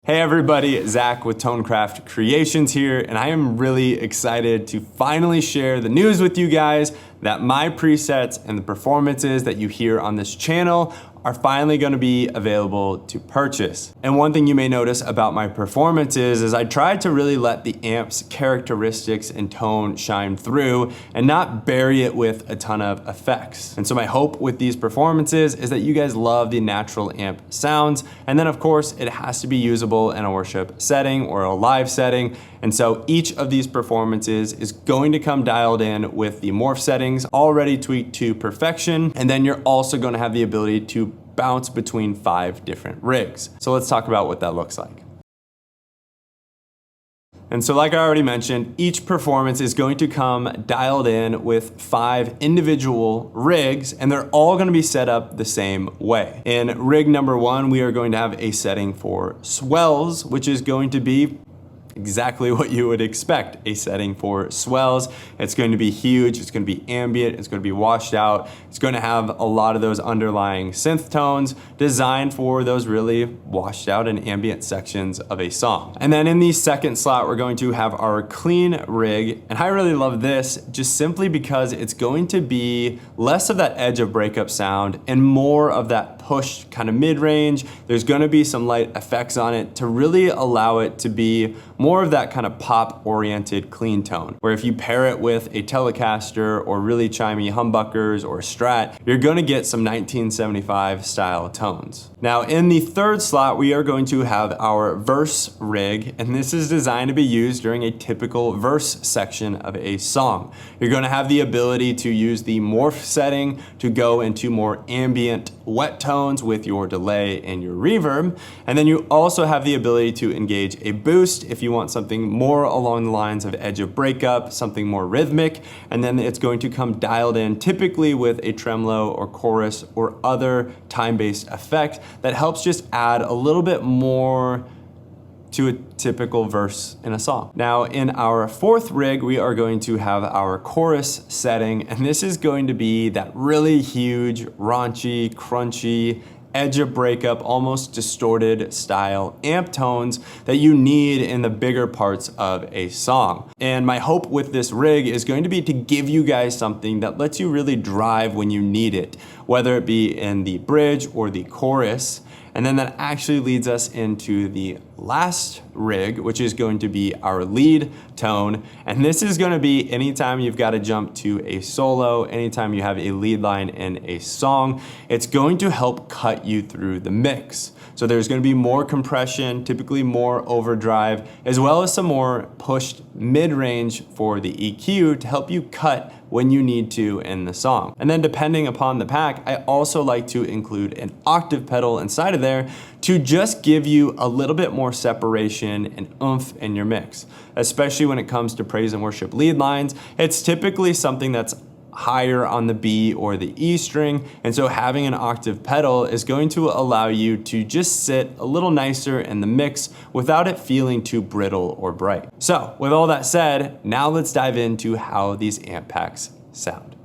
Hey everybody, Zach with ToneCraft Creations here, and I am really excited to finally share the news with you guys that my presets and the performances that you hear on this channel are finally going to be available to purchase. And one thing you may notice about my performances is I tried to really let the amp's characteristics and tone shine through and not bury it with a ton of effects. And so my hope with these performances is that you guys love the natural amp sounds, and then of course it has to be usable in a worship setting or a live setting. And so each of these performances is going to come dialed in with the morph settings already tweaked to perfection. And then you're also going to have the ability to bounce between 5 different rigs. So let's talk about what that looks like. And so like I already mentioned, each performance is going to come dialed in with 5 individual rigs, and they're all going to be set up the same way. In rig number 1, we are going to have a setting for swells, which is going to be exactly what you would expect, a setting for swells. It's going to be huge, it's going to be ambient, it's going to be washed out. It's going to have a lot of those underlying synth tones designed for those really washed out and ambient sections of a song. And then in the second slot, we're going to have our clean rig. And I really love this just simply because it's going to be less of that edge of breakup sound and more of that pushed kind of mid-range. There's going to be some light effects on it to really allow it to be more of that kind of pop-oriented clean tone, where if you pair it with a Telecaster or really chimey humbuckers or a Strat, you're gonna get some 1975 style tones. Now in the third slot, we are going to have our verse rig, and this is designed to be used during a typical verse section of a song. You're gonna have the ability to use the morph setting to go into more ambient wet tones with your delay and your reverb, and then you also have the ability to engage a boost if you want something more along the lines of edge of breakup, something more rhythmic, and then it's going to come dialed in typically with a tremolo or chorus or other time-based effect that helps just add a little bit more to a typical verse in a song. Now in our fourth rig, we are going to have our chorus setting, and this is going to be that really huge, raunchy, crunchy, edge of breakup, almost distorted style amp tones that you need in the bigger parts of a song. And my hope with this rig is going to be to give you guys something that lets you really drive when you need it, whether it be in the bridge or the chorus. And then that actually leads us into the last rig, which is going to be our lead tone. And this is going to be anytime you've got to jump to a solo, anytime you have a lead line in a song, it's going to help cut you through the mix. So there's going to be more compression, typically more overdrive, as well as some more pushed mid-range for the EQ to help you cut when you need to in the song. And then depending upon the pack, I also like to include an octave pedal inside of there to just give you a little bit more separation and oomph in your mix. Especially when it comes to praise and worship lead lines, it's typically something that's higher on the B or the E string, and so having an octave pedal is going to allow you to just sit a little nicer in the mix without it feeling too brittle or bright. So with all that said, now let's dive into how these amp packs sound.